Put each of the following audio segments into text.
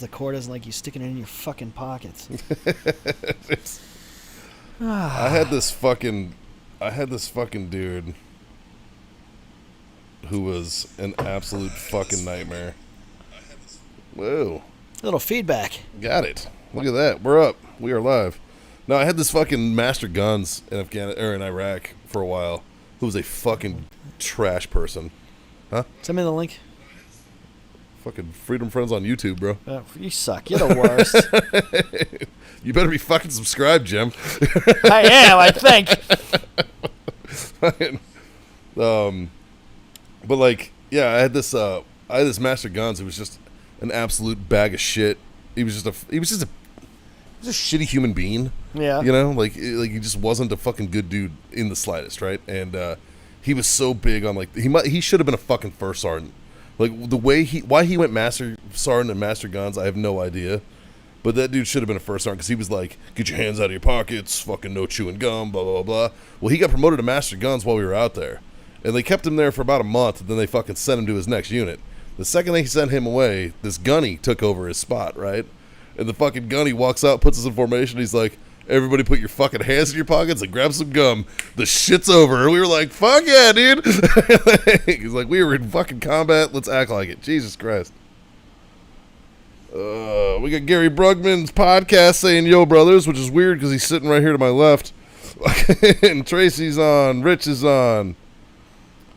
The cord doesn't like you sticking it in your fucking pockets. I had this fucking dude who was an absolute fucking nightmare. Whoa. A little feedback. Got it. Look at that. We're up. We are live. No, I had this fucking master guns in in Iraq for a while, who was a fucking trash person. Huh? Send me the link. Fucking FreedomFriends on YouTube, bro. You suck. You're the worst. You better be fucking subscribed, Jim. I am, I think. But like, yeah, I had this Master Guns. It was just an absolute bag of shit. He was just a shitty human being. Yeah. You know, like he just wasn't a fucking good dude in the slightest, right? And he was so big on like he should have been a fucking first sergeant. Like the way why he went Master Sergeant and Master Guns, I have no idea. But that dude should have been a first sergeant because he was like, get your hands out of your pockets, fucking no chewing gum, blah, blah, blah. Well, he got promoted to Master Guns while we were out there. And they kept him there for about a month, and then they fucking sent him to his next unit. The second they sent him away, this gunny took over his spot, right? And the fucking gunny walks out, puts us in formation, he's like, everybody put your fucking hands in your pockets and grab some gum. The shit's over. And we were like, fuck yeah, dude. He's like, we were in fucking combat. Let's act like it. Jesus Christ. We got Gary Brugman's podcast saying, yo, brothers, which is weird because he's sitting right here to my left. And Tracy's on. Rich is on.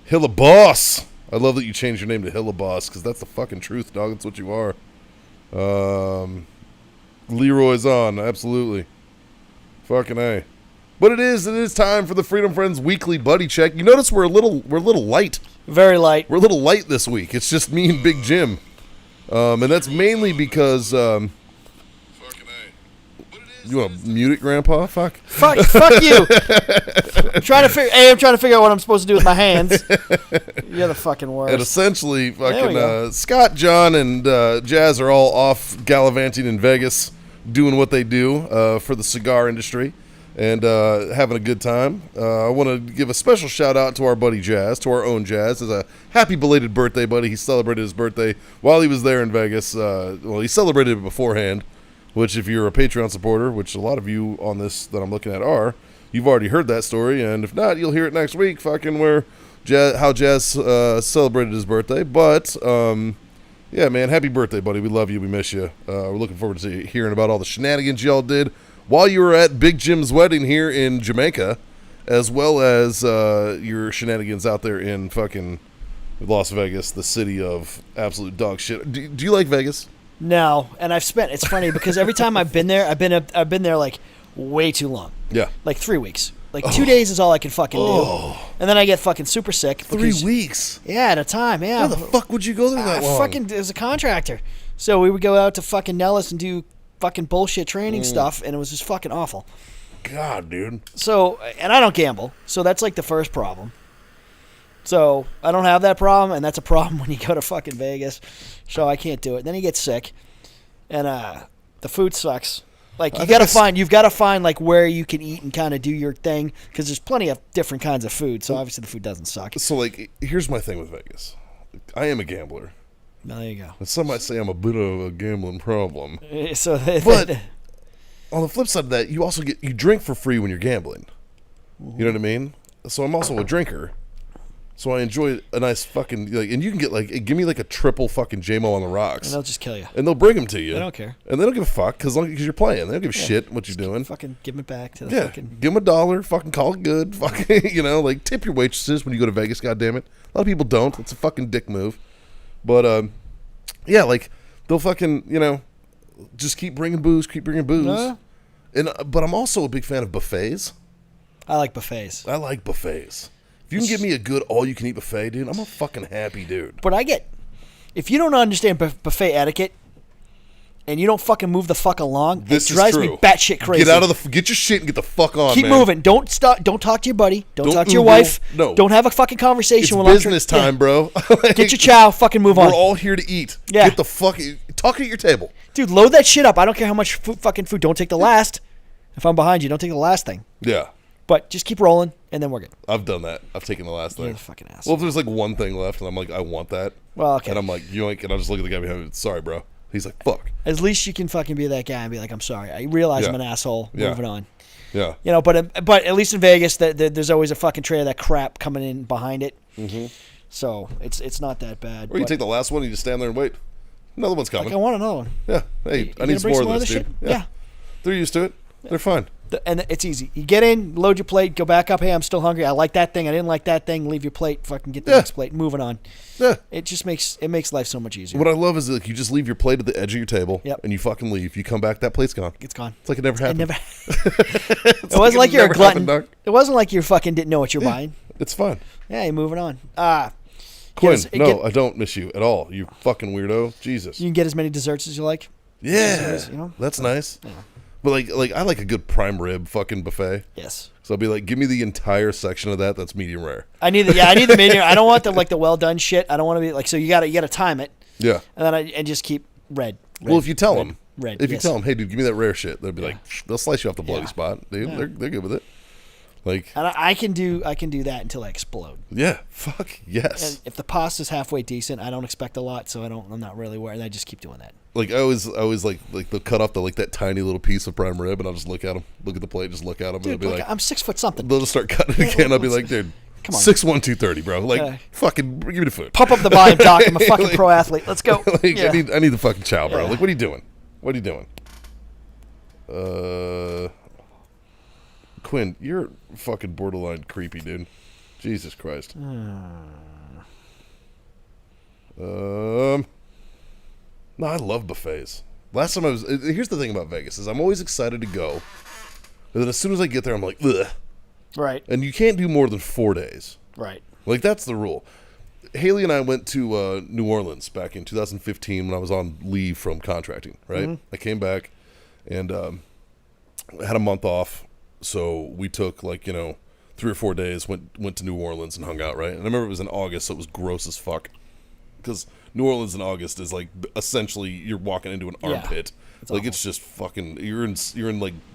Hilla Boss. I love that you changed your name to Hilla Boss because that's the fucking truth, dog. That's what you are. Leroy's on. Absolutely. Fucking A. But it is time for the Freedom Friends weekly buddy check. You notice we're a little light. Very light. We're a little light this week. It's just me and Big Jim. And that's mainly because fucking A. You want to mute it, Grandpa? Fuck you. I'm trying to figure out what I'm supposed to do with my hands. You're the fucking worst. And essentially, fucking Scott, John, and Jazz are all off gallivanting in Vegas, doing what they do for the cigar industry and having a good time. I want to give a special shout out to our buddy Jazz, to our own Jazz. As a happy belated birthday, buddy. He celebrated his birthday while he was there in Vegas. Well, he celebrated it beforehand, which if you're a Patreon supporter, which a lot of you on this that I'm looking at are, you've already heard that story. And if not, you'll hear it next week, fucking how Jazz celebrated his birthday. But yeah, man, happy birthday, buddy. We love you. We miss you. We're looking forward to hearing about all the shenanigans y'all did while you were at Big Jim's wedding here in Jamaica, as well as your shenanigans out there in fucking Las Vegas, the city of absolute dog shit. Do you like Vegas? No, and it's funny because every time I've been there, I've been there like way too long. Yeah. Like 3 weeks. Like 2 days is all I can fucking do. And then I get fucking super sick. 3 weeks? Yeah, at a time, yeah. Why the fuck would you go there that long? Fucking as a contractor. So we would go out to fucking Nellis and do fucking bullshit training stuff, and it was just fucking awful. God, dude. So, and I don't gamble, so that's like the first problem. So I don't have that problem, and that's a problem when you go to fucking Vegas. So I can't do it. Then you get sick, and the food sucks. Like you've got to find like where you can eat and kind of do your thing because there's plenty of different kinds of food. So obviously the food doesn't suck. So like, here's my thing with Vegas. I am a gambler. Well, there you go. And some might say I'm a bit of a gambling problem. But on the flip side of that, you drink for free when you're gambling. You know what I mean? So I'm also a drinker. So I enjoy a nice fucking and you can get give me like a triple fucking JMO on the rocks. And they'll just kill you. And they'll bring them to you. They don't care. And they don't give a fuck because you're playing. They don't give a shit what you're doing. Fucking give it back to the fucking. Give them $1. Fucking call it good. Fucking tip your waitresses when you go to Vegas. God damn it. A lot of people don't. It's a fucking dick move. But yeah, like they'll fucking just keep bringing booze. But I'm also a big fan of buffets. I like buffets. If you can give me a good all-you-can-eat buffet, dude, I'm a fucking happy dude. But if you don't understand buffet etiquette and you don't fucking move the fuck along, it drives me batshit crazy. Get your shit and get the fuck on, Keep moving. Don't stop. Don't talk to your buddy. Don't talk to your wife. No. Don't have a fucking conversation. It's business time, bro. Get your chow. Fucking move on. We're all here to eat. Yeah. Get the fuck. Talk at your table. Dude, load that shit up. I don't care how much fucking food. Don't take the last. If I'm behind you, don't take the last thing. Yeah. But just keep rolling, and then we're good. I've done that. I've taken the last thing. You're a fucking asshole. Well, if there's like one thing left, and I'm like, I want that. Well, okay. And I'm like, yoink, and I'll just look at the guy behind me. Sorry, bro. He's like, fuck. At least you can fucking be that guy and be like, I'm sorry. I realize I'm an asshole. Moving on. Yeah. You know, but at least in Vegas, there's always a fucking tray of that crap coming in behind it. Mm-hmm. So it's not that bad. Or you take the last one and you just stand there and wait. Another one's coming. Like, I want another one. Yeah. Hey, I need some more of this, dude. Yeah. They're used to it. They're fine. And it's easy. You get in, load your plate, go back up. Hey, I'm still hungry. I like that thing. I didn't like that thing. Leave your plate. Fucking get the next plate. Moving on. Yeah. It just makes life so much easier. What I love is like you just leave your plate at the edge of your table, and you fucking leave. You come back, that plate's gone. It's gone. It's like it never happened. It wasn't like you're a glutton. It wasn't like you fucking didn't know what you're buying. It's fine. Yeah, you're moving on. Quinn, I don't miss you at all. You fucking weirdo. Jesus. You can get as many desserts as you like. Yeah. That's nice. Yeah. But like I like a good prime rib fucking buffet. Yes. So I'll be like, give me the entire section of that's medium rare. I need the medium. I don't want the well done shit. I don't want to be like, so you gotta time it. Yeah. And then just keep red. Well, if you tell them, you tell them, hey dude, give me that rare shit, they'll be like, they'll slice you off the bloody spot, dude. Yeah. They're good with it. Like, and I can do that until I explode. Yeah, fuck yes. And if the pasta's halfway decent, I don't expect a lot, so I'm not really worried. I just keep doing that. Like I always like they'll cut off that tiny little piece of prime rib, and I'll just look at them, look at the plate, just look at them, dude, and I'll be like, I'm 6 foot something. They'll just start cutting it again. I'll be like, dude, come on, 6'1", 230, bro. Like, fucking give me the food. Pump up the volume, doc. I'm a fucking pro athlete. Let's go. Like, I need the fucking chow, bro. Like, what are you doing? What are you doing? Quinn, you're fucking borderline creepy, dude. Jesus Christ. No, I love buffets. Last time here's the thing about Vegas is I'm always excited to go, and then as soon as I get there, I'm like, ugh. Right. And you can't do more than 4 days. Right. Like, that's the rule. Haley and I went to New Orleans back in 2015 when I was on leave from contracting, right? Mm-hmm. I came back and had a month off, so we took 3 or 4 days, went to New Orleans and hung out, right? And I remember it was in August, so it was gross as fuck. Because New Orleans in August is essentially you're walking into an armpit. It's just fucking you're in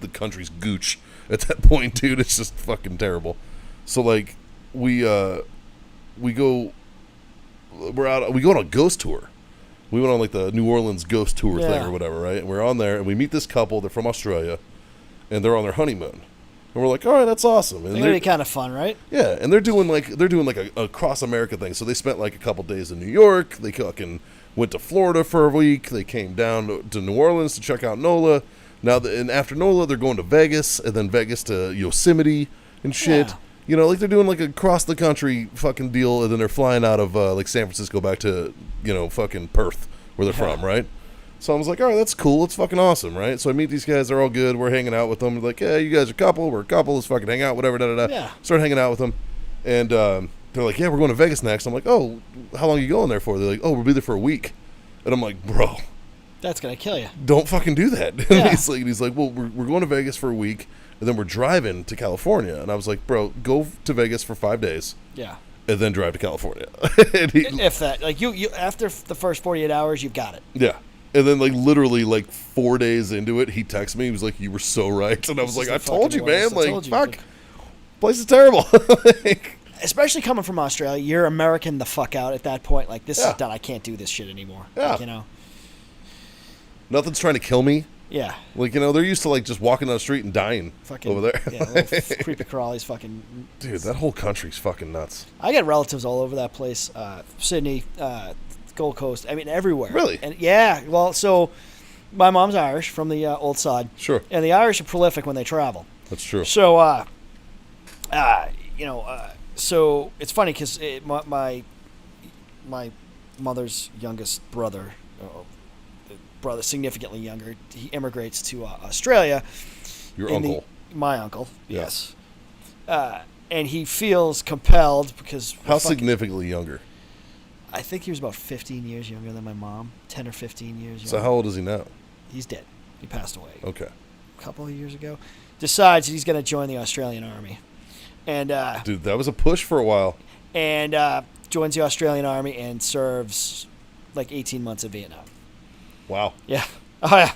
the country's gooch at that point, dude. It's just fucking terrible. So we go on a ghost tour. We went on the New Orleans ghost tour thing or whatever, right? And we're on there and we meet this couple. They're from Australia, and they're on their honeymoon. And we're like, all right, that's awesome. And they're kind of fun, right? Yeah, and they're doing a cross America thing. So they spent a couple days in New York. They fucking went to Florida for a week. They came down to New Orleans to check out NOLA. And after NOLA, they're going to Vegas, and then Vegas to Yosemite and shit. Yeah. They're doing a cross the country fucking deal, and then they're flying out of San Francisco back to fucking Perth, where they're from, right? So I was like, all right, that's cool. It's fucking awesome, right? So I meet these guys. They're all good. We're hanging out with them. We're like, yeah, you guys are a couple. We're a couple. Let's fucking hang out, whatever, da-da-da. Yeah. Start hanging out with them. And they're like, yeah, we're going to Vegas next. I'm like, oh, how long are you going there for? They're like, oh, we'll be there for a week. And I'm like, bro. That's going to kill you. Don't fucking do that. Yeah. he's like, well, we're going to Vegas for a week, and then we're driving to California. And I was like, bro, go to Vegas for 5 days. Yeah. And then drive to California. If that. You after the first 48 hours, you've got it. Yeah. And then, literally, 4 days into it, he texted me. He was like, you were so right. And I was like, I told you, man. Fuck. Place is terrible. Especially coming from Australia. You're American the fuck out at that point. This is done. I can't do this shit anymore. Yeah. Nothing's trying to kill me. Yeah. They're used to, just walking down the street and dying over there. Yeah, little creepy crawlies fucking... Dude, that whole country's fucking nuts. I got relatives all over that place. Sydney, Gold Coast, everywhere. Really? And yeah, well, so my mom's Irish from the old side. Sure. And the Irish are prolific when they travel. That's true. So, so it's funny because my mother's youngest brother, significantly younger, he immigrates to Australia. Your uncle? My uncle, yes. And he feels compelled because... How significantly younger? I think he was about 15 years younger than my mom, 10 or 15 years younger. So how old is he now? He's dead. He passed away. Okay. A couple of years ago. Decides he's going to join the Australian Army. And dude, that was a push for a while. And joins the Australian Army and serves 18 months in Vietnam. Wow. Yeah. Oh, yeah.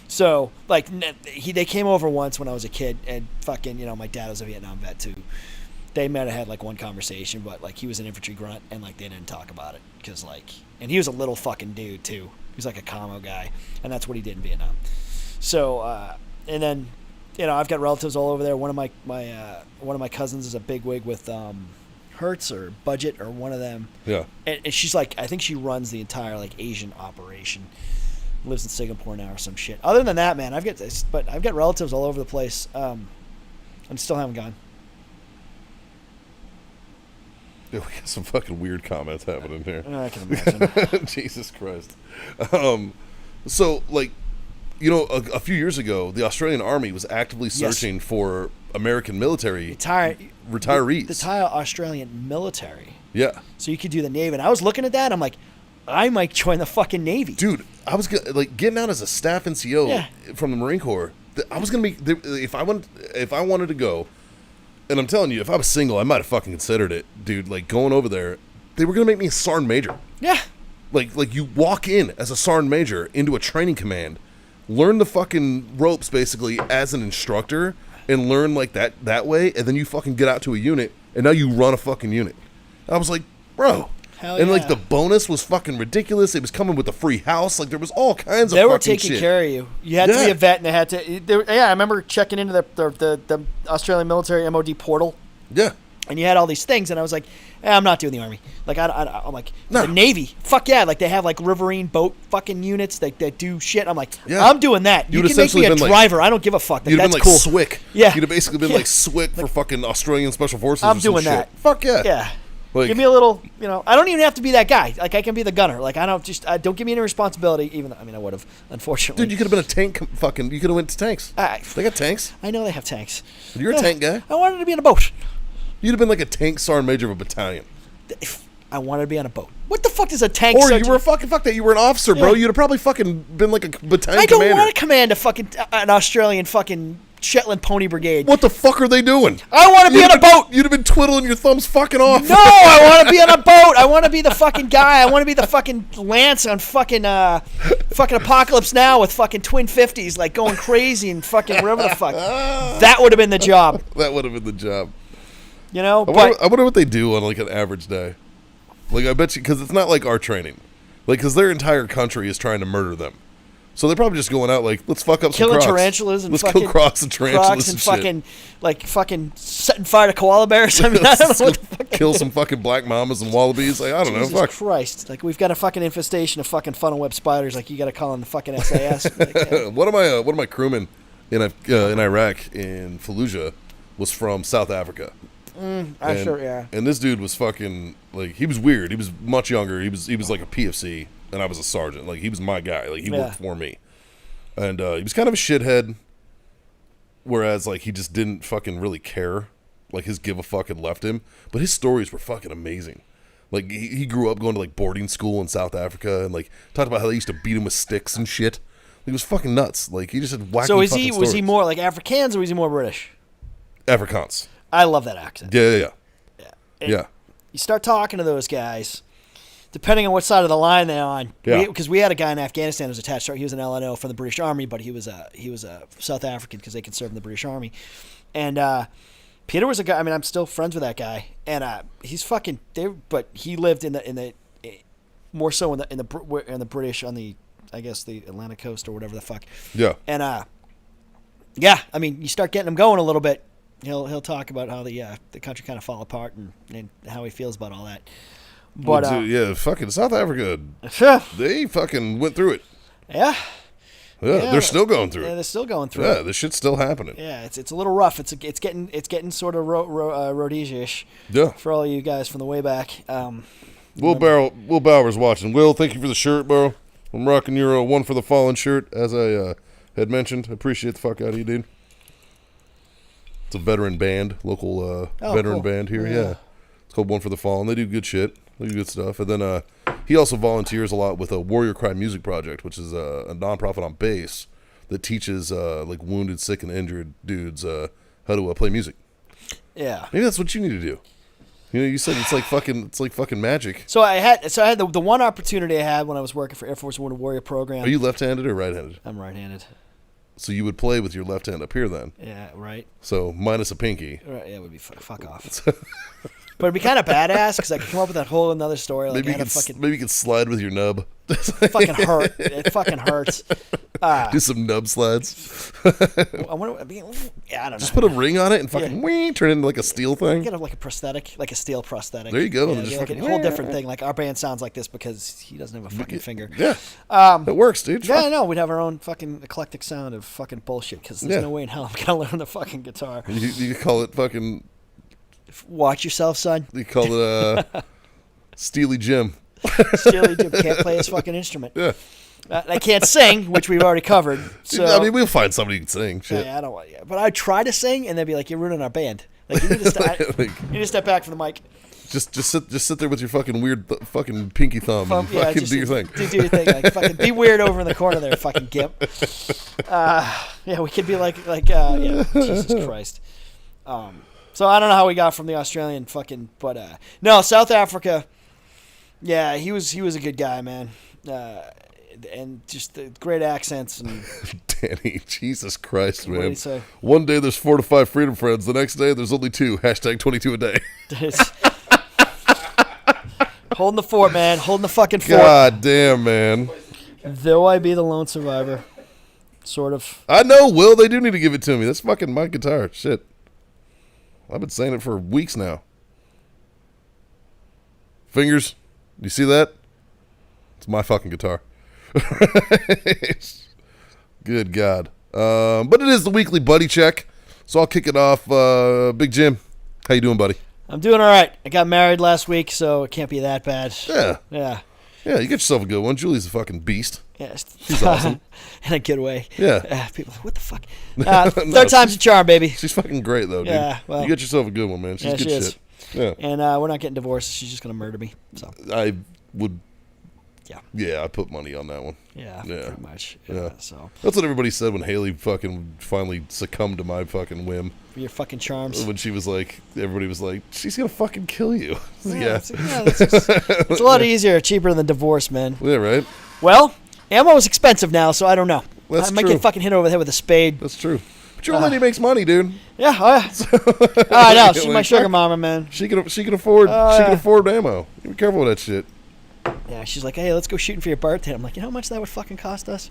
So, they came over once when I was a kid, and fucking, my dad was a Vietnam vet, too. They might have had, one conversation, but, he was an infantry grunt, and, they didn't talk about it. Because, and he was a little fucking dude, too. He's like a commo guy, and that's what he did in Vietnam. So, and then, I've got relatives all over there. One of my cousins is a bigwig with Hertz or Budget or one of them. Yeah. And she's like, I think she runs the entire like Asian operation. Lives in Singapore now or some shit. Other than that, man, I've got relatives all over the place. And still haven't gone. Yeah, we got some fucking weird comments happening here. I can imagine. Jesus Christ. So, like, a few years ago, the Australian Army was actively searching for American military retirees. The entire Australian military. Yeah. So you could do the Navy. And I was looking at that, I'm like, I might join the fucking Navy. Dude, I was getting out as a staff NCO from the Marine Corps. I was going to be, if I wanted to go, and I'm telling you, if I was single, I might have fucking considered it, dude. Like, going over there, they were going to make me a sergeant major. Yeah. Like you walk in as a sergeant major into a training command, learn the fucking ropes basically as an instructor, and learn like that way, and then you fucking get out to a unit, and now you run a fucking unit. I was like, bro. Hell and yeah. like the bonus was fucking ridiculous. It was coming with a free house. Like there was all kinds of They were fucking taking shit. care of you. You had to be a vet, and they had to. I remember checking into the Australian military MOD portal. Yeah. And you had all these things, and I was like, I'm not doing the Army. Like, I'm like, No. the Navy. Fuck yeah. Like, they have, like, riverine boat fucking units that do shit. I'm like, Yeah. I'm doing that. You You'd can make me a essentially been driver. I don't give a fuck. You'd have That's been like cool. SWIC. Yeah. You'd have basically been like SWIC for fucking Australian Special Forces. I'm or some doing shit. that. Fuck yeah. Yeah. Like, Give me a little, I don't even have to be that guy. Like, I can be the gunner. Like, don't give me any responsibility, even though, I would have, unfortunately. dude, you could have been a tank you could have went to tanks. They got tanks. I know they have tanks. You're a tank guy. I wanted to be on a boat. You'd have been like a tank sergeant major of a battalion. I wanted to be on a boat. What the fuck is a tank Or sergeant? you were fuck that. You were an officer, bro. Yeah. You'd have probably fucking been like a battalion I don't commander. want to command an Australian fucking Shetland Pony Brigade. What the fuck are they doing? I want to be on a boat. You'd have been twiddling your thumbs fucking off. No, I want to be on a boat. I want to be the fucking guy. I want to be the fucking Lance on fucking Apocalypse Now with fucking twin 50s, like going crazy and fucking whatever the fuck. That would have been the job. That would have been the job. I wonder what they do on like an average day. Like, I bet you, because it's not like our training. Like, because their entire country is trying to murder them. So they're probably just going out like, let's fuck up killing some crocs. tarantulas and let's fucking kill crocs and tarantulas crocs and shit. fucking setting fire to koala bears. I mean, I don't know what the fuck. Kill some fucking black mamas and wallabies. Like, I don't Jesus know. Fuck. Christ. Like, we've got a fucking infestation of fucking funnel web spiders. Like, you got to call in the fucking SAS. One of my crewmen in Iraq, in Fallujah, was from South Africa. I'm sure, yeah. And this dude was fucking, like, he was weird. He was much younger. He was like a PFC, and I was a sergeant. Like, he was my guy. Like, he worked for me. And he was kind of a shithead, whereas, like, he just didn't fucking really care. Like, his give a fuck had left him. But his stories were fucking amazing. Like, he grew up going to, like, boarding school in South Africa, and, like, talked about how they used to beat him with sticks and shit. He was fucking nuts. Like, he just had wacky So fucking was he stories. more like Afrikaans or was he more British? Afrikaans. I love that accent. Yeah. And Yeah. You start talking to those guys, depending on what side of the line they're on. Yeah. Because we had a guy in Afghanistan who was attached to. He was an LNO from the British Army, but he was a South African because they can serve in the British Army. And Peter was a guy. I mean, I'm still friends with that guy, and he's fucking. But he lived in the more so in the British on the, I guess, the Atlantic coast or whatever the fuck. Yeah. And yeah, I mean, you start getting him going a little bit. He'll talk about how the country kind of fall apart and how he feels about all that. But yeah, fucking South Africa, they fucking went through it. Yeah, they're still going through yeah, it. they're still going through it. Yeah, this shit's still happening. Yeah, it's a little rough. It's getting sort of Rhodesia-ish. Yeah. For all you guys from the way back. Will Bauer's watching. Will, thank you for the shirt, bro. I'm rocking your One for the Fallen shirt, as I had mentioned. I appreciate the fuck out of you, dude. It's a veteran band, local veteran cool. band here. Yeah. It's called One for the Fallen. They do good shit. They do good stuff. And then he also volunteers a lot with a Warrior Cry Music Project, which is a nonprofit on base that teaches like wounded, sick, and injured dudes how to play music. Yeah. Maybe that's what you need to do. You know, you said it's like fucking magic. So I had the one opportunity I had when I was working for Air Force Wounded Warrior program. Are you left-handed or right-handed? I'm right-handed. So you would play with your left hand up here then. Yeah, right. So minus a pinky. Right, yeah, it would be fuck off. But it'd be kind of badass because I could come up with that whole another story. Like Maybe you could slide with your nub. Fucking hurt. It fucking hurts. Do some nub slides. I don't know. Just put a ring on it and fucking turn it into like a steel thing. Get like a prosthetic, like a steel prosthetic. There you go. Yeah, like a whole different thing. Like our band sounds like this because he doesn't have a fucking finger. Yeah. It works, dude. Yeah, I know. We'd have our own fucking eclectic sound of fucking bullshit because there's no way in hell I'm gonna learn the fucking guitar. You call it fucking. Watch yourself, son. You call it Steely Jim. Steely Jim can't play his fucking instrument. Yeah. I can't sing, which we've already covered. So I mean, we'll find somebody who can sing. Shit. Yeah, I don't want. Yeah. But I'd try to sing, and they'd be like, "You're ruining our band. Like, you need to step back from the mic." Just sit there with your fucking weird fucking pinky thumb and fucking do your thing. Do your thing. Like, fucking be weird over in the corner there, fucking gimp. Yeah, we could be like Jesus Christ. So I don't know how we got from the Australian fucking, but no, South Africa. Yeah, he was a good guy, man. And just the great accents and Danny, Jesus Christ, man. What did he say? One day there's 4 to 5 Freedom Friends. The next day there's only 2. # 22 a day. Holding the fort, man. Holding the fucking fort. God damn, man. Though I be the lone survivor. Sort of. I know, Will. They do need to give it to me. That's fucking my guitar. Shit. I've been saying it for weeks now. Fingers. You see that? It's my fucking guitar. Good God. But it is the weekly buddy check. So I'll kick it off. Big Jim, how you doing, buddy? I'm doing all right. I got married last week, so it can't be that bad. Yeah. Yeah. Yeah, you get yourself a good one. Julie's a fucking beast. Yeah. She's awesome. In a good way. Yeah. People are like, what the fuck? Third time's a charm, baby. She's fucking great, though, dude. Yeah, well. You get yourself a good one, man. She's good she shit. Is. Yeah. And we're not getting divorced. She's just going to murder me. So I would. Yeah. Yeah, I put money on that one. Yeah. Pretty much. Yeah. So that's what everybody said when Haley fucking finally succumbed to my fucking whim. For your fucking charms. When she was like, everybody was like, she's going to fucking kill you. Yeah. It's a lot easier, cheaper than divorce, man. Yeah, right? Well, ammo is expensive now, so I don't know. That's I might true. get fucking hit over the head with a spade. That's true. But your old lady makes money, dude. Yeah, I know. She's my sugar mama, man. She can afford can afford ammo. You be careful with that shit. Yeah, she's like, hey, let's go shooting for your birthday. I'm like, you know how much that would fucking cost us?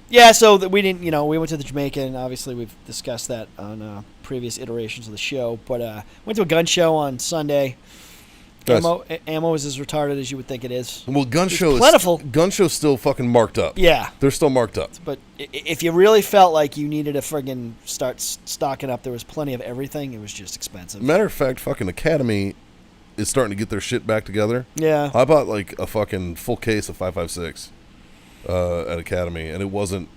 Yeah, so we didn't, we went to the Jamaica, and obviously we've discussed that on previous iterations of the show. But went to a gun show on Sunday. Nice. Ammo is as retarded as you would think it is. Well, gun show's still fucking marked up. Yeah. They're still marked up. But if you really felt like you needed to friggin' start stocking up, there was plenty of everything. It was just expensive. Matter of fact, fucking Academy is starting to get their shit back together. Yeah. I bought like a fucking full case of 5.56 at Academy, and it wasn't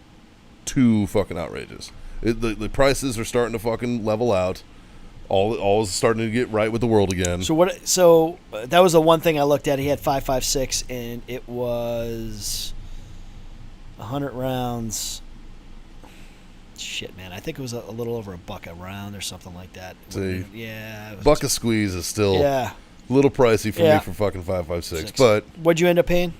too fucking outrageous. The prices are starting to fucking level out. All is starting to get right with the world again. So that was the one thing I looked at. He had 5.56, and it was 100 rounds. Shit, man, I think it was a little over $1 a round or something like that. See, yeah, buck a squeeze is still a little pricey for me for fucking 5.56. But what'd you end up paying?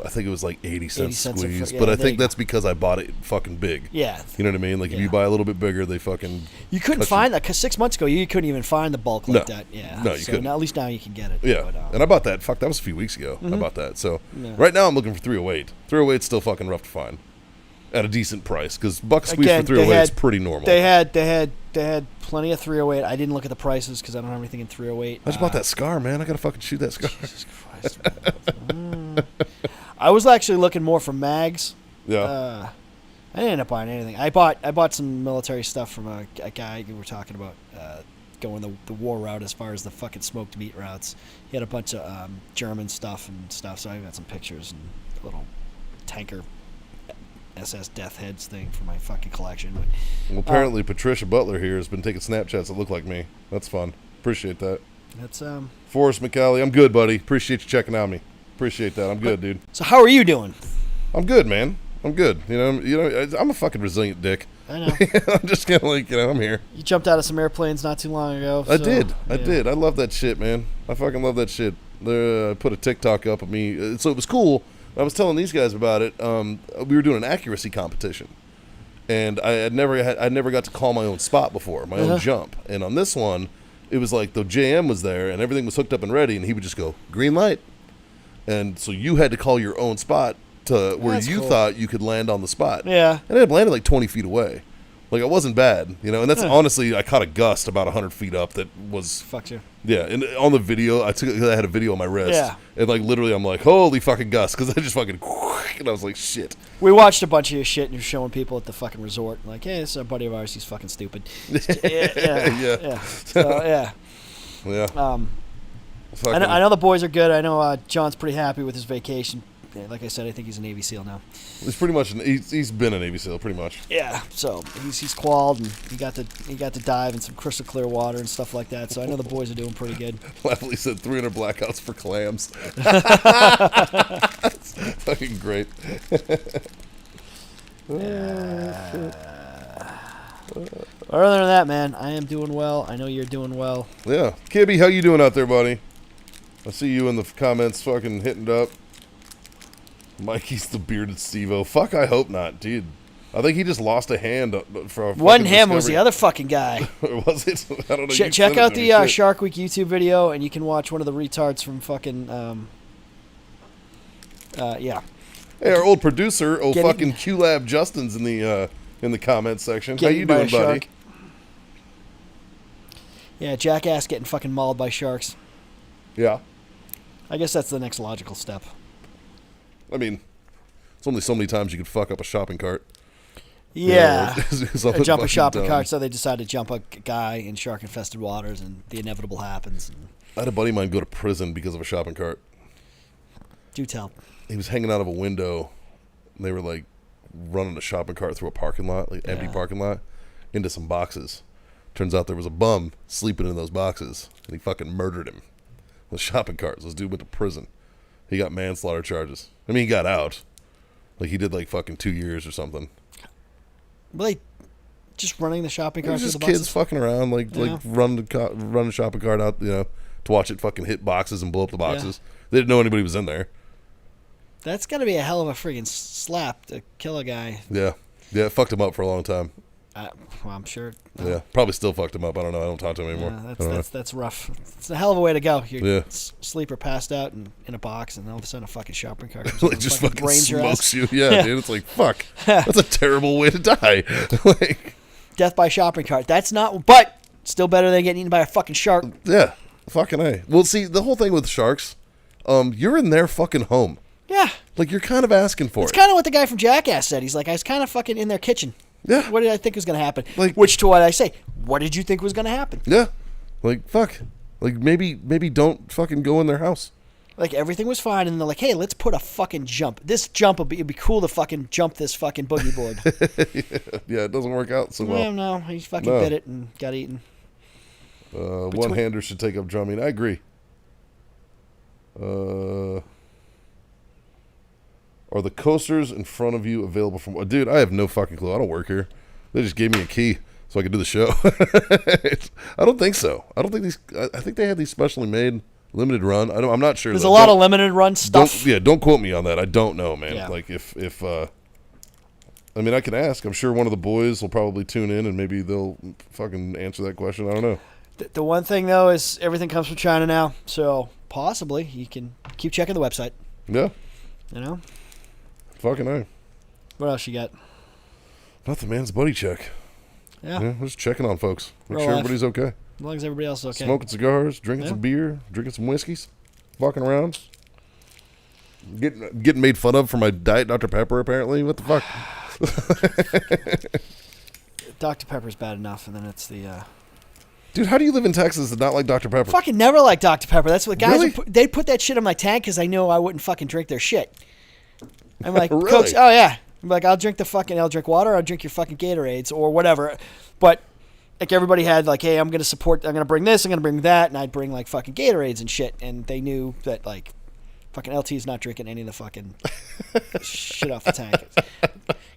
I think it was like 80 cents squeeze, but I think that's because I bought it fucking big. Yeah. You know what I mean? Like, if you buy a little bit bigger, they fucking... You couldn't find that, because 6 months ago, you couldn't even find the bulk like that. Yeah. No, you couldn't. Now, at least now you can get it. Yeah. But, and I bought that. Fuck, that was a few weeks ago. I bought that. So, right now I'm looking for 308. 308's still fucking rough to find. At a decent price, because buck squeeze for 308 is pretty normal. They had plenty of 308. I didn't look at the prices, because I don't have anything in 308. I just bought that cigar, man. I gotta fucking shoot that cigar. Jesus Christ. I was actually looking more for mags. Yeah. I didn't end up buying anything. I bought some military stuff from a guy who were talking about going the war route as far as the fucking smoked meat routes. He had a bunch of German stuff and stuff, so I got some pictures and a little tanker SS Death Heads thing for my fucking collection. But, well, apparently Patricia Butler here has been taking Snapchats that look like me. That's fun. Appreciate that. That's Forrest McCallie, I'm good, buddy. Appreciate you checking on me. Appreciate that. I'm good, dude. So how are you doing? I'm good, man. I'm good. I'm a fucking resilient dick. I know. I'm just kind of like, I'm here. You jumped out of some airplanes not too long ago. I did. I love that shit, man. I fucking love that shit. I put a TikTok up of me. So it was cool. I was telling these guys about it. We were doing an accuracy competition. and I never got to call my own spot before, my own jump. And on this one, it was like the JM was there and everything was hooked up and ready, and he would just go green light, and so you had to call your own spot to where you thought you could land on the spot. Yeah, and I had landed like 20 feet away. Like, it wasn't bad, you know, and that's honestly, I caught a gust about 100 feet up that was... Fucked you. Yeah, and on the video, I had a video on my wrist, and like literally I'm like, holy fucking gust, because I just fucking... And I was like, shit. We watched a bunch of your shit, and you're showing people at the fucking resort, like, hey, this is a buddy of ours, he's fucking stupid. Yeah. So, yeah. Yeah. I know the boys are good. I know John's pretty happy with his vacation. Yeah, like I said, I think he's a Navy SEAL now. He's pretty much he's been a Navy SEAL pretty much. Yeah, so he's qualled, and he got to dive in some crystal clear water and stuff like that. So I know the boys are doing pretty good. Lovely said 300 blackouts for clams. That's fucking great. Other than that, man, I am doing well. I know you're doing well. Yeah, Kibby, how you doing out there, buddy? I see you in the comments, fucking hitting it up. Mikey's the bearded Steve-O. Fuck, I hope not, dude. I think he just lost a hand for a Wasn't him, it was the other fucking guy. Was it? I don't know. Check out the Shark Week YouTube video, and you can watch one of the retards from fucking, yeah. Hey, our old producer, fucking QLab Justin's in the comments section. How you doing, buddy? Yeah, jackass getting fucking mauled by sharks. Yeah. I guess that's the next logical step. I mean, it's only so many times you could fuck up a shopping cart. Yeah. Jump a shopping dumb. cart, so they decide to jump a guy in shark-infested waters, and the inevitable happens. I had a buddy of mine go to prison because of a shopping cart. Do tell. He was hanging out of a window, and they were, like, running a shopping cart through a parking lot, like empty parking lot, into some boxes. Turns out there was a bum sleeping in those boxes, and he fucking murdered him with shopping carts. This dude went to prison. He got manslaughter charges. I mean, he got out. Like, he did, like, fucking 2 years or something. Were they just running the shopping cart through the boxes? boxes? Kids fucking around, like run the shopping cart out, you know, to watch it fucking hit boxes and blow up the boxes. Yeah. They didn't know anybody was in there. That's got to be a hell of a friggin' slap to kill a guy. Yeah. Yeah, it fucked him up for a long time. Well, I'm sure. Yeah, probably still fucked him up. I don't know. I don't talk to him anymore. That's rough. It's a hell of a way to go. You're sleeper passed out in a box, and all of a sudden a fucking shopping cart like just fucking smokes you. Yeah, dude. It's like, fuck. That's a terrible way to die. Like, death by shopping cart. That's not, but still better than getting eaten by a fucking shark. Yeah, fucking A. Well, see, the whole thing with sharks, you're in their fucking home. Yeah. Like, you're kind of asking for it. It's kind of what the guy from Jackass said. He's like, I was kind of fucking in their kitchen. Yeah. What did I think was going to happen? Like, which to what I say, what did you think was going to happen? Yeah. Like, fuck. Like, maybe don't fucking go in their house. Like, everything was fine, and they're like, hey, let's put a fucking jump. This jump, it'd be cool to fucking jump this fucking boogie board. Yeah, it doesn't work out so well. Yeah, no, he fucking bit it and got eaten. One-hander should take up drumming. I agree. Are the coasters in front of you available from... Dude, I have no fucking clue. I don't work here. They just gave me a key so I could do the show. I don't think so. I don't think these... I think they had these specially made, limited run. I'm not sure. There's a lot of limited run stuff. Don't quote me on that. I don't know, man. Yeah. Like, if I mean, I can ask. I'm sure one of the boys will probably tune in and maybe they'll fucking answer that question. I don't know. The one thing, though, is everything comes from China now. So, possibly, you can keep checking the website. Yeah. You know? Fucking A. What else you got? Nothing, man. It's a buddy check. Yeah. We're just checking on folks. Make Real sure life. everybody's okay. As long as everybody else is okay. Smoking cigars, drinking some beer, drinking some whiskeys, fucking around. Getting made fun of for my Diet Dr. Pepper, apparently. What the fuck? Dr. Pepper's bad enough, and then it's the... Dude, how do you live in Texas and not like Dr. Pepper? Fucking never like Dr. Pepper. That's what guys... Really? They put that shit in my tank because I know I wouldn't fucking drink their shit. I'm like, Really? Coach, oh yeah. I'm like, I'll drink water, I'll drink your fucking Gatorades or whatever. But like everybody had like, hey, I'm gonna bring this, I'm gonna bring that, and I'd bring like fucking Gatorades and shit, and they knew that like fucking LT's not drinking any of the fucking shit off the tank.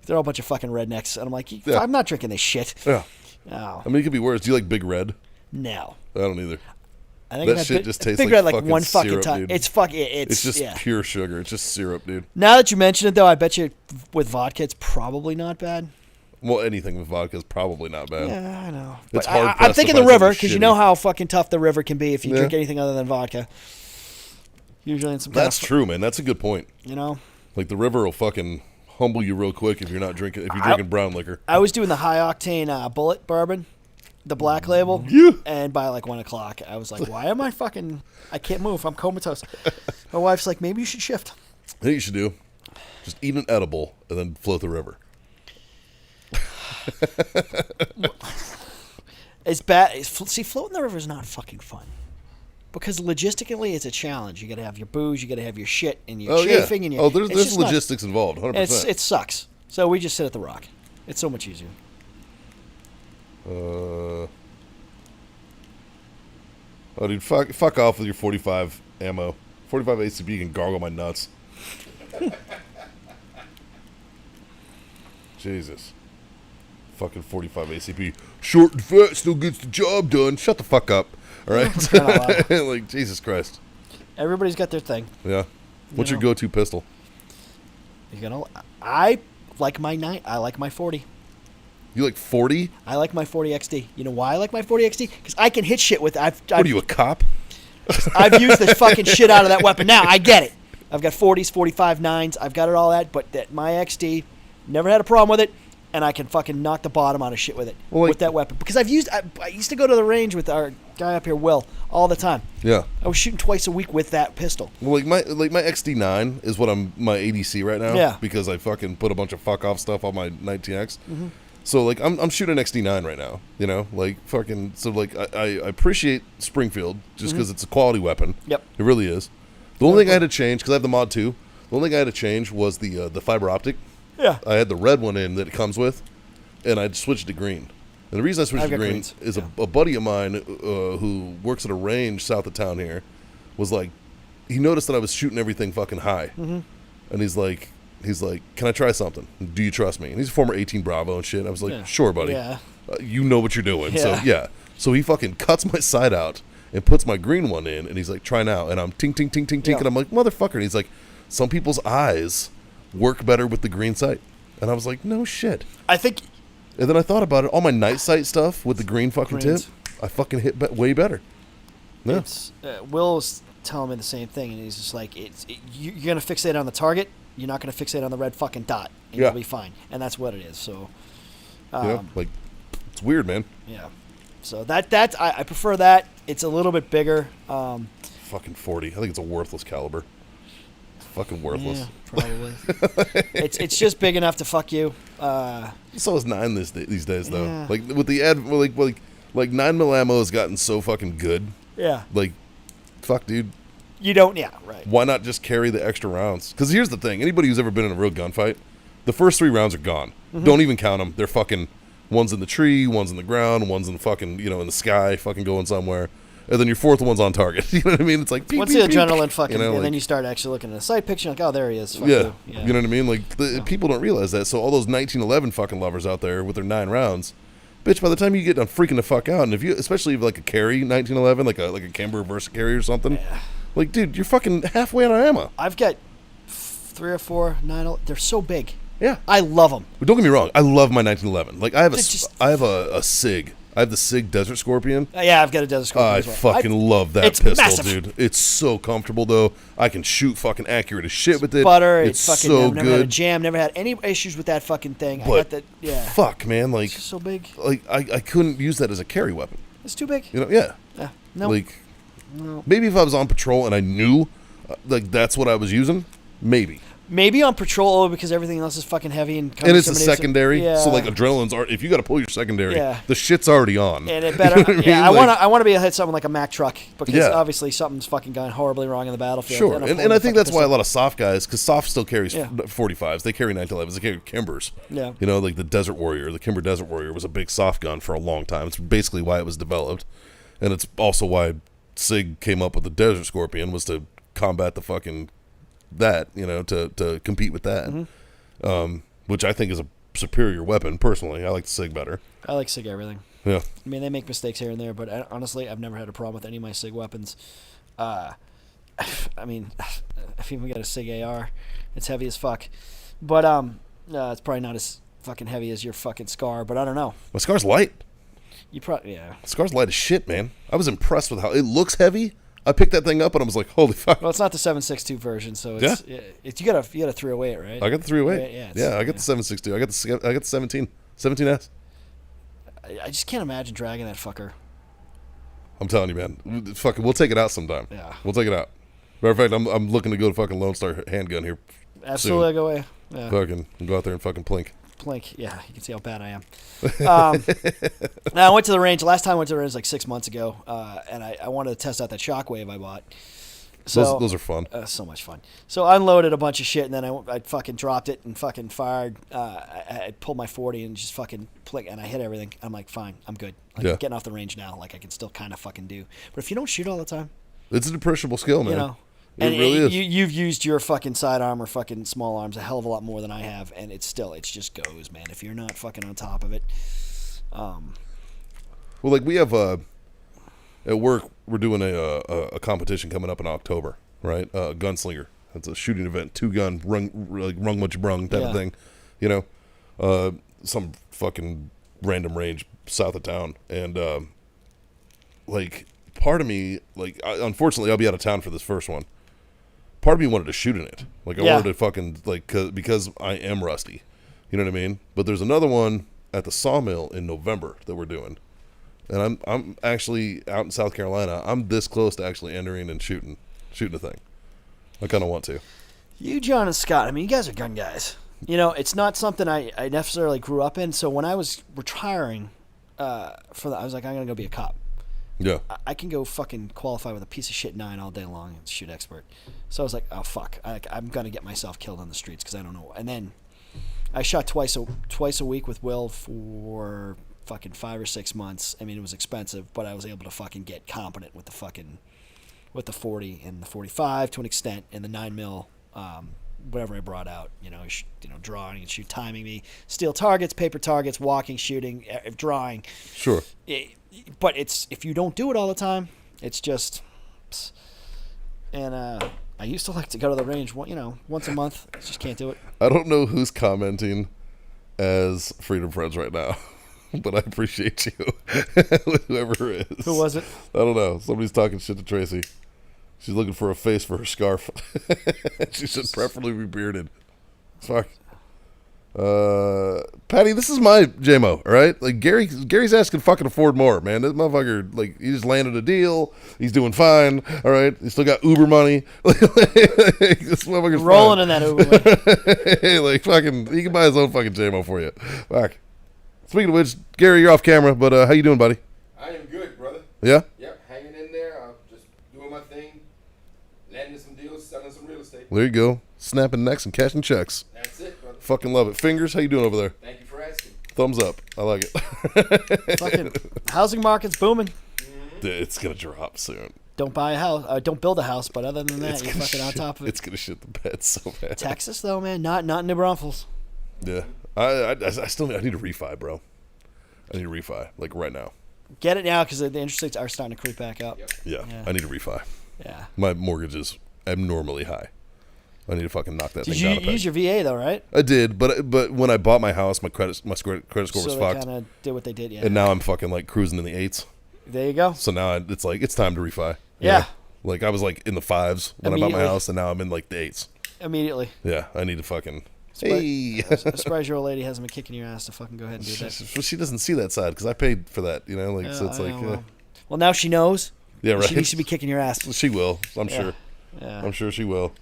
They're all a bunch of fucking rednecks, and I'm like, I'm not drinking this shit. Yeah. No. I mean, it could be worse. Do you like Big Red? No. I don't either. I think that shit just tastes Big like Red like fucking one fucking syrup, time. dude. It's just pure sugar. It's just syrup, dude. Now that you mention it, though, I bet you with vodka, it's probably not bad. Well, anything with vodka is probably not bad. Yeah, I know. It's But hard. I'm thinking the river because you shitty. know how fucking tough the river can be if you drink anything other than vodka. Usually in some. That's true, man. That's a good point. You know, like the river will fucking humble you real quick if you're not drinking. If you're drinking brown liquor. I was doing the high octane Bullet bourbon, the black label. Yeah. And by like 1 o'clock, I was like, "Why am I fucking? I can't move. I'm comatose." My wife's like, "Maybe you should shift." I think you should do. Just eat an edible and then float the river. It's bad. See, floating the river is not fucking fun. Because logistically, it's a challenge. You got to have your booze, you got to have your shit, and your chafing, and your. There's logistics involved. 100%. It sucks. So we just sit at the Rock. It's so much easier. Oh, dude, fuck off with your 45 ammo. 45 ACB can gargle my nuts. Jesus. Fucking 45 ACP. Short and fat still gets the job done. Shut the fuck up. All right? Like, Jesus Christ. Everybody's got their thing. Yeah. What's your go-to pistol? I like my 9. I like my 40. You like 40? I like my 40 XD. You know why I like my 40 XD? Because I can hit shit with. What are you, a cop? I've used the fucking shit out of that weapon. Now I get it. I've got 40s, 45 9s. I've got it all that. But my XD, never had a problem with it, and I can fucking knock the bottom out of shit with it with that weapon. Because I used to go to the range with our guy up here, Will, all the time. Yeah. I was shooting twice a week with that pistol. Well, my XD9 is what my ADC right now. Yeah. Because I fucking put a bunch of fuck off stuff on my 19X. Mm-hmm. So like I'm shooting XD9 right now. You know, like fucking. So like I appreciate Springfield just because it's a quality weapon. Yep. It really is. The only thing I had to change because I have the mod 2. The only thing I had to change was the fiber optic. Yeah. I had the red one in that it comes with, and I switched to green. And the reason I switched to green is a buddy of mine who works at a range south of town here was like, he noticed that I was shooting everything fucking high. Mm-hmm. And he's like, can I try something? Do you trust me? And he's a former 18 Bravo and shit. I was like, sure, buddy. Yeah. You know what you're doing. Yeah. So, yeah. So he fucking cuts my sight out and puts my green one in, and he's like, try now. And I'm ting, ting, ting, ting, ting. And I'm like, motherfucker. And he's like, some people's eyes work better with the green sight. And I was like, no shit. I think... And then I thought about it. All my night sight stuff with the green fucking tip, I fucking hit way better. Yeah. Will was telling me the same thing, and he's just like, you're going to fixate on the target. You're not going to fixate on the red fucking dot, and you'll be fine. And that's what it is. So, like, it's weird, man. Yeah. So I prefer that. It's a little bit bigger. Fucking 40. I think it's a worthless caliber. It's fucking worthless. Yeah, probably. it's just big enough to fuck you. So is 9 these days though. Yeah. Like with the like 9mm ammo has gotten so fucking good. Yeah. Like, fuck, dude. You don't. Yeah. Right. Why not just carry the extra rounds? Because here's the thing: anybody who's ever been in a real gunfight, the first 3 rounds are gone. Mm-hmm. Don't even count them. They're fucking. One's in the tree, one's in the ground, one's in the fucking in the sky, fucking going somewhere. And then your 4th one's on target. You know what I mean? It's like once the adrenaline fucking, and then you start actually looking at a sight picture, like, oh, there he is. Fuck you. You know what I mean? Like people don't realize that. So all those 1911 fucking lovers out there with their 9 rounds, bitch. By the time you get done freaking the fuck out, and if you, especially if like a carry 1911, like a Kimber Versa carry or something, like dude, you're fucking halfway out of ammo. I've got 3 or 4 9. They're so big. Yeah, I love them. But don't get me wrong, I love my 1911. Like I have a SIG. I have the SIG Desert Scorpion. Yeah, I've got a Desert Scorpion. I as well. fucking love that pistol, massive. dude. It's so comfortable though. I can shoot fucking accurate as shit with it. Butter. It's fucking so never had a jam. Never had any issues with that fucking thing. But I got that. Yeah. Fuck, man. Like it's so big. Like I couldn't use that as a carry weapon. It's too big. Yeah. No. Like maybe if I was on patrol and I knew like that's what I was using, maybe. Maybe on patrol because everything else is fucking heavy and it's a secondary, so like adrenaline's if you got to pull your secondary, the shit's already on. And it better. I want to be able to hit something like a Mack truck because obviously something's fucking gone horribly wrong in the battlefield. Sure, and I think that's why a lot of soft guys, because soft still carries 45s, they carry 1911s, they carry Kimbers. Yeah, like the Desert Warrior, the Kimber Desert Warrior was a big soft gun for a long time. It's basically why it was developed, and it's also why SIG came up with the Desert Scorpion was to combat the fucking. That to compete with that, which I think is a superior weapon. Personally, I like the SIG better. I like SIG everything. Yeah, I mean they make mistakes here and there, but honestly, I've never had a problem with any of my SIG weapons. I mean, I've even got a SIG AR. It's heavy as fuck, but it's probably not as fucking heavy as your fucking Scar, but I don't know. My Scar's light. You probably yeah. Scar's light as shit, man. I was impressed with how it looks heavy. I picked that thing up and I was like, holy fuck. Well, it's not the 7.62 version, so it's you got a 308, right? I got the 308. Yeah, I got the 7.62. I got the 17S. I just can't imagine dragging that fucker. I'm telling you, man. Fucking, we'll take it out sometime. Yeah, we'll take it out. Matter of fact, I'm looking to go to fucking Lone Star handgun here. Absolutely, soon. Go away. Yeah. Fucking go out there and fucking plink. Yeah, you can see how bad I am. Now, I went to the range. Last time I went to the range was like 6 months ago, and I wanted to test out that Shockwave I bought. So those are fun. So much fun. So I unloaded a bunch of shit, and then I fucking dropped it and fucking fired. I pulled my 40 and just fucking plick, and I hit everything. I'm like, fine, I'm good. Like, I'm getting off the range now. Like, I can still kind of fucking do. But if you don't shoot all the time, it's a depreciable skill, man. You know. It really is. You've used your fucking sidearm or fucking small arms a hell of a lot more than I have, and it just goes, man. If you're not fucking on top of it. Well, like we have at work, we're doing a competition coming up in October, right? Gunslinger. It's a shooting event, 2-gun, rung what you brung type of thing, you know. Some fucking random range south of town, and like part of me, like unfortunately, I'll be out of town for this first one. Part of me wanted to shoot in it. Like, I wanted to fucking, like, because I am rusty. You know what I mean? But there's another one at the Sawmill in November that we're doing. And I'm actually out in South Carolina. I'm this close to actually entering and shooting the thing. I kind of want to. You, John, and Scott, I mean, you guys are gun guys. You know, it's not something I necessarily grew up in. So when I was retiring, I was like, I'm going to go be a cop. Yeah. I can go fucking qualify with a piece of shit 9 all day long and shoot expert. So I was like, oh, fuck. I'm going to get myself killed on the streets because I don't know. And then I shot twice a week with Will for fucking 5 or 6 months. I mean, it was expensive, but I was able to fucking get competent with the 40 and the 45 to an extent, and the 9mm, whatever I brought out, drawing and shoot, timing me, steal targets, paper targets, walking, shooting, drawing. Sure. But if you don't do it all the time, it's just, and I used to like to go to the range, once a month. I just can't do it. I don't know who's commenting as Freedom Friends right now, but I appreciate you, whoever it is. Who was it? I don't know. Somebody's talking shit to Tracy. She's looking for a face for her scarf. She should preferably be bearded. Fuck. Patty, this is my JMO, all right? Like, Gary's ass can fucking afford more, man. This motherfucker, like, he just landed a deal. He's doing fine, all right? He's still got Uber money. This motherfucker's rolling fine. in that Uber money. Hey, like, fucking, he can buy his own fucking JMO for you. Fuck. Speaking of which, Gary, you're off camera, but how you doing, buddy? I am good, brother. Yeah? Yep, hanging in there. I'm just doing my thing, landing some deals, selling some real estate. There you go. Snapping necks and cashing checks. That's it, brother. Fucking love it. Fingers, how you doing over there? Thank you for asking. Thumbs up. I like it. Fucking housing market's booming. It's going to drop soon. Don't buy a house. Don't build a house, but other than that, you're fucking on top of it. It's going to shit the bed so bad. Texas, though, man, not in New Braunfels. Yeah. I still need to refi, bro. I need to refi, like right now. Get it now because the interest rates are starting to creep back up. Yeah, I need to refi. Yeah. My mortgage is abnormally high. I need to fucking knock that thing down. Did you use your VA though, right? I did, but when I bought my house, my credit score was fucked. So they kind of did what they did, yeah. And now I'm fucking like cruising in the 8s. There you go. So now it's like it's time to refi. Yeah. Like I was like in the 5s when I bought my house, and now I'm in like the 8s. Immediately. Yeah, I need to fucking. Hey. I'm surprised your old lady hasn't been kicking your ass to fucking go ahead and do that. She doesn't see that side because I paid for that, Like so, it's like. Well, now she knows. Yeah, right. She needs to be kicking your ass. She will. I'm sure. Yeah. I'm sure she will.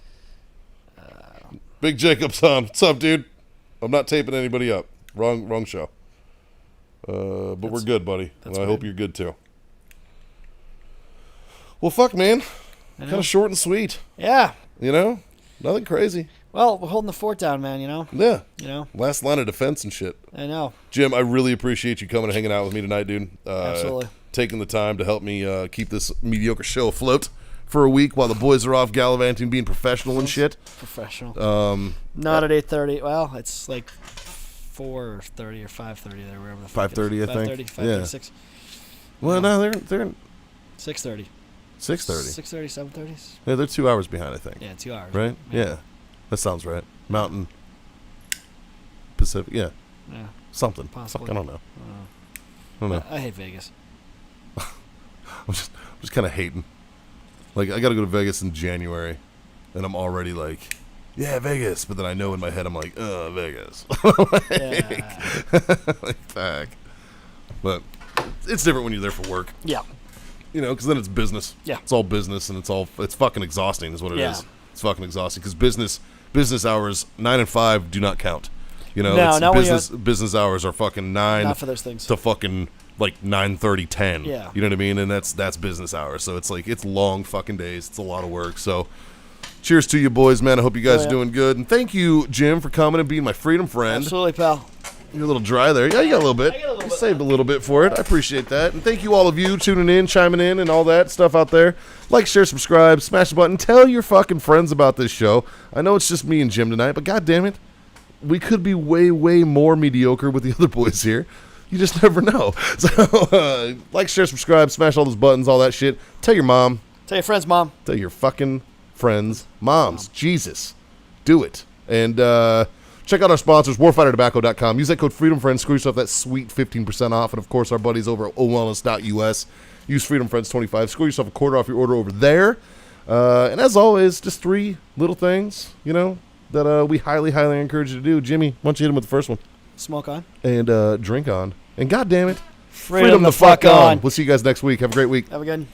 Big Jacob's on. What's up, dude? I'm not taping anybody up. Wrong show. But we're good, buddy. And I hope you're good too. Well, fuck, man. Kind of short and sweet. Yeah. Nothing crazy. Well, we're holding the fort down, man. Yeah. Last line of defense and shit. I know. Jim, I really appreciate you coming and hanging out with me tonight, dude. Absolutely. Taking the time to help me keep this mediocre show afloat for a week while the boys are off gallivanting, being professional and shit. Professional. Not at 8:30. Well, it's like 4:30 or 5:30 there, wherever the fuck. 5:30, I think. 5:36. Well, no, they're 6:30. 6:30. 6:30, 7:30. Yeah, they're 2 hours behind, I think. Yeah, 2 hours. Right? Yeah. That sounds right. Mountain, Pacific. Yeah. Yeah. Something. Possibly. Fuck, I don't know. I don't know. I hate Vegas. I'm just kind of hating. Like, I got to go to Vegas in January, and I'm already like, yeah, Vegas. But then I know in my head, I'm like, Vegas. Like, fuck. But it's different when you're there for work. Yeah. You know, because then it's business. Yeah. It's all business, and it's fucking exhausting is what it is. It's fucking exhausting because business hours, 9 and 5, do not count. You know, business hours are fucking 9 not for those things. to fucking like 9:30, 10. Yeah. You know what I mean? And that's business hours. So it's like, it's long fucking days. It's a lot of work. So cheers to you boys, man. I hope you guys are doing good. And thank you, Jim, for coming and being my freedom friend. Absolutely, pal. You're a little dry there. Yeah, you got a little bit. You saved a little bit for it. I appreciate that. And thank you all of you tuning in, chiming in, and all that stuff out there. Like, share, subscribe, smash the button. Tell your fucking friends about this show. I know it's just me and Jim tonight, but god damn it, we could be way, way more mediocre with the other boys here. You just never know. So, like, share, subscribe, smash all those buttons, all that shit. Tell your mom. Tell your friends, Mom. Tell your fucking friends' moms. Jesus. Do it. And check out our sponsors, warfightertobacco.com. Use that code FreedomFriends. Screw yourself that sweet 15% off. And, of course, our buddies over at owellness.us. Use FreedomFriends25. Score yourself a quarter off your order over there. And, as always, just 3 little things, you know, that we highly, highly encourage you to do. Jimmy, why don't you hit him with the first one? Smoke on. And drink on. And, God damn it, Freedom the fuck on. We'll see you guys next week. Have a great week. Have a good one.